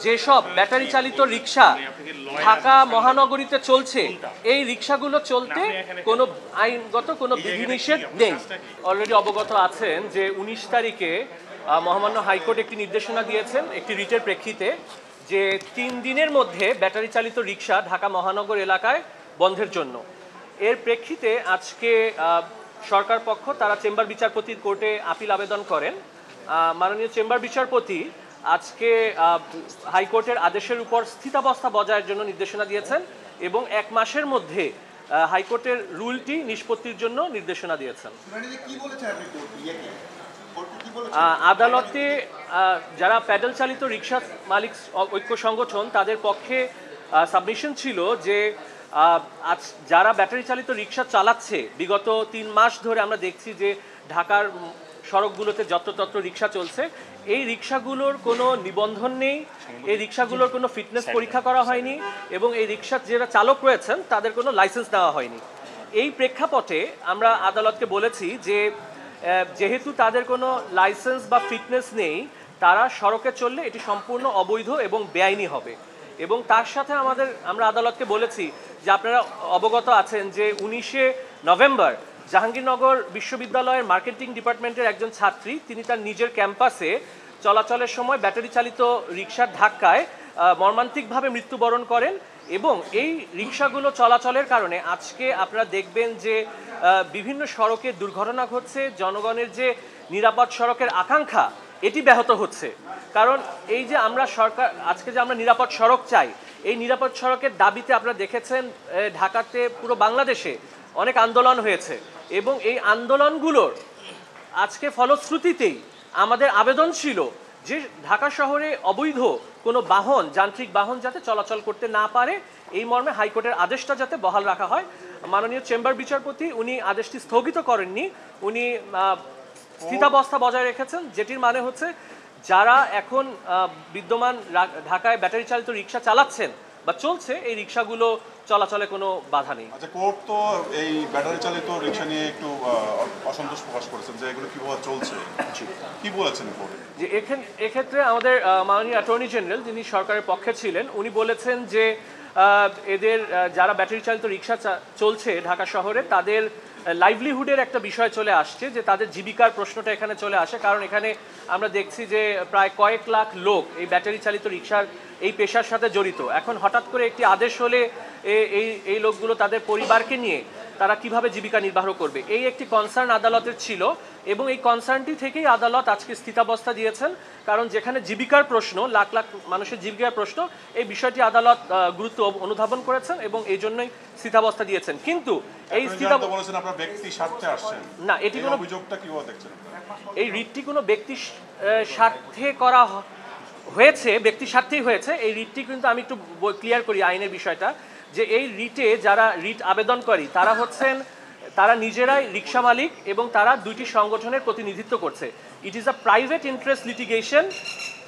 যেসব ব্যাটারি চালিত রিক্সা ঢাকা মহানগরীতে চলছে, এই রিক্সাগুলো চলতে কোনো আইনগত কোনো বিধিনিষেধ নেই। অলরেডি অবগত আছেন যে 19 তারিখে মহামান্য হাইকোর্ট একটি নির্দেশনা দিয়েছেন একটি রিটের প্রেক্ষিতে, যে 3 দিনের মধ্যে ব্যাটারি চালিত রিক্সা ঢাকা মহানগর এলাকায় বন্ধের জন্য। এর প্রেক্ষিতে আজকে সরকার পক্ষ তারা চেম্বার বিচারপতির কোর্টে আপিল আবেদন করেন। মাননীয় চেম্বার বিচারপতি আজকে হাইকোর্টের আদেশের উপর স্থিতাবস্থা বজায়ের জন্য নির্দেশনা দিয়েছেন এবং 1 মাসের মধ্যে হাইকোর্টের রুলটি নিষ্পত্তির জন্য নির্দেশনা দিয়েছেন। আদালতে যারা প্যাডেল চালিত রিক্সা মালিক ঐক্য সংগঠন তাদের পক্ষে সাবমিশন ছিল যে যারা ব্যাটারি চালিত রিক্সা চালাচ্ছে, বিগত 3 মাস ধরে আমরা দেখছি যে ঢাকার সড়কগুলোতে যত্রতত্র রিক্সা চলছে, এই রিক্সাগুলোর কোনো নিবন্ধন নেই, এই রিক্সাগুলোর কোনো ফিটনেস পরীক্ষা করা হয়নি এবং এই রিক্সার যারা চালক রয়েছেন তাদের কোনো লাইসেন্স দেওয়া হয়নি। এই প্রেক্ষাপটে আমরা আদালতকে বলেছি যে যেহেতু তাদের কোনো লাইসেন্স বা ফিটনেস নেই, তারা সড়কে চললে এটি সম্পূর্ণ অবৈধ এবং বেআইনি হবে। এবং তার সাথে আমরা আদালতকে বলেছি যে আপনারা অবগত আছেন যে 19শে নভেম্বর জাহাঙ্গীরনগর বিশ্ববিদ্যালয়ের মার্কেটিং ডিপার্টমেন্টের একজন ছাত্রী, তিনি তার নিজের ক্যাম্পাসে চলাচলের সময় ব্যাটারি চালিত রিক্সার ধাক্কায় মর্মান্তিকভাবে মৃত্যুবরণ করেন। এবং এই রিক্সাগুলো চলাচলের কারণে আজকে আপনারা দেখবেন যে বিভিন্ন সড়কে দুর্ঘটনা ঘটছে, জনগণের যে নিরাপদ সড়কের আকাঙ্ক্ষা এটি ব্যাহত হচ্ছে। কারণ এই যে আমরা আজকে যে আমরা নিরাপদ সড়ক চাই, এই নিরাপদ সড়কের দাবিতে আপনারা দেখেছেন ঢাকাতে পুরো বাংলাদেশে অনেক আন্দোলন হয়েছে এবং এই আন্দোলনগুলোর আজকে ফলশ্রুতিতেই আমাদের আবেদন ছিল যে ঢাকা শহরে অবৈধ কোনো বাহন, যান্ত্রিক বাহন যাতে চলাচল করতে না পারে, এই মর্মে হাইকোর্টের আদেশটা যাতে বহাল রাখা হয়। মাননীয় চেম্বার বিচারপতি উনি আদেশটি স্থগিত করেননি, উনি স্থিতাবস্থা বজায় রেখেছেন, যেটির মানে হচ্ছে যারা এখন বিদ্যমান ঢাকায় ব্যাটারি চালিত রিক্সা চালাচ্ছেন বা চলছে, এই রিক্সাগুলো চলাচলে কোনো বাধা নেই। আচ্ছা, কোর্ট তো এই ব্যাটারি চালিত রিক্সা নিয়ে একটু অসন্তোষ প্রকাশ করেছেন যে এগুলো কিভাবে চলছে, কি বলেছেন কোর্টে? যে এক্ষেত্রে আমাদের মাননীয় অ্যাটর্নি জেনারেল, যিনি সরকারের পক্ষে ছিলেন, উনি বলেছেন যে এদের যারা ব্যাটারি চালিত রিক্সা চলছে ঢাকা শহরে, তাদের লাইভলিহুডের একটা বিষয় চলে আসছে, যে তাদের জীবিকার প্রশ্নটা এখানে চলে আসে। কারণ এখানে আমরা দেখছি যে প্রায় কয়েক লাখ লোক এই ব্যাটারি চালিত রিক্সার এই পেশার সাথে জড়িত। এখন হঠাৎ করে একটি আদেশ হলে এই লোকগুলো তাদের পরিবারকে নিয়ে তারা কিভাবে জীবিকা নির্বাহ করবে, এই একটি কনসার্ন আদালতের ছিল এবং এই কনসার্নটি থেকেই আদালত আজকে স্থিতাবস্থা দিয়েছেন। কারণ যেখানে জীবিকার প্রশ্ন, লাখ লাখ মানুষের জীবিকার প্রশ্ন, এই বিষয়টি আদালত গুরুত্ব অনুধাবন করেছেন এবং এই জন্যই স্থিতাবস্থা দিয়েছেন। কিন্তু এই না, এটি কোনো অভিযোগটা কিভাবে দেখছেন? এই রিটটি কোনো ব্যক্তি স্বার্থে করা হয়েছে, ব্যক্তি স্বার্থেই হয়েছে। এই রিটটি কিন্তু আমি একটু ক্লিয়ার করি আইনের বিষয়টা, যে এই রিটে যারা রিট আবেদনকারী তারা নিজেরাই রিক্সা মালিক এবং তারা 2টি সংগঠনের প্রতিনিধিত্ব করছে। It is a private interest litigation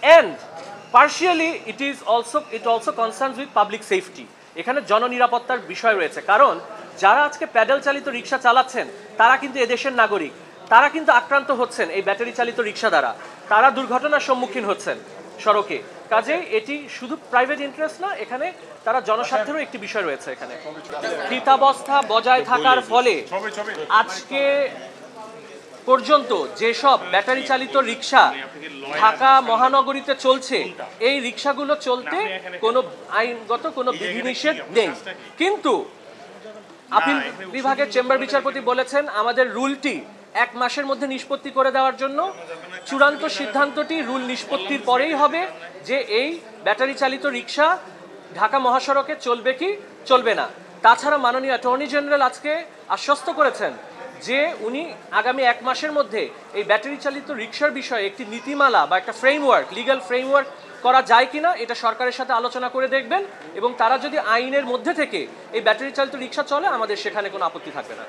and partially it also concerns with public safety. এখানে জননিরাপত্তার বিষয় রয়েছে। কারণ যারা আজকে প্যাডেল চালিত রিক্সা চালাচ্ছেন তারা কিন্তু এদেশের নাগরিক, তারা কিন্তু আক্রান্ত হচ্ছেন এই ব্যাটারি চালিত রিক্সা দ্বারা, তারা দুর্ঘটনার সম্মুখীন হচ্ছেন সড়কে। কাজে এটি শুধু প্রাইভেট ইন্টারেস্ট না, এখানে তারা জনস্বার্থেরও একটি বিষয় রয়েছে। এখানে স্থিতাবস্থা বজায় থাকার ফলে আজকে পর্যন্ত যেসব ব্যাটারি চালিত রিক্সা ঢাকা মহানগরীতে চলছে, এই রিক্সাগুলো চলতে কোনো আইনগত কোনো বিধিনিষেধ নেই। কিন্তু আপিল বিভাগের চেম্বার বিচারপতি বলেছেন আমাদের রুলটি 1 মাসের মধ্যে নিষ্পত্তি করে দেওয়ার জন্য। চূড়ান্ত সিদ্ধান্তটি রুল নিষ্পত্তির পরেই হবে যে এই ব্যাটারি চালিত রিক্সা ঢাকা মহাসড়কে চলবে কি চলবে না। তাছাড়া মাননীয় অ্যাটর্নি জেনারেল আজকে আশ্বস্ত করেছেন যে উনি আগামী 1 মাসের মধ্যে এই ব্যাটারি চালিত রিক্সার বিষয়ে একটি নীতিমালা বা একটা ফ্রেমওয়ার্ক, লিগ্যাল ফ্রেমওয়ার্ক করা যায় কিনা এটা সরকারের সাথে আলোচনা করে দেখবেন এবং তারা যদি আইনের মধ্যে থেকে এই ব্যাটারি চালিত রিক্সা চলে, আমাদের সেখানে কোনো আপত্তি থাকবে না।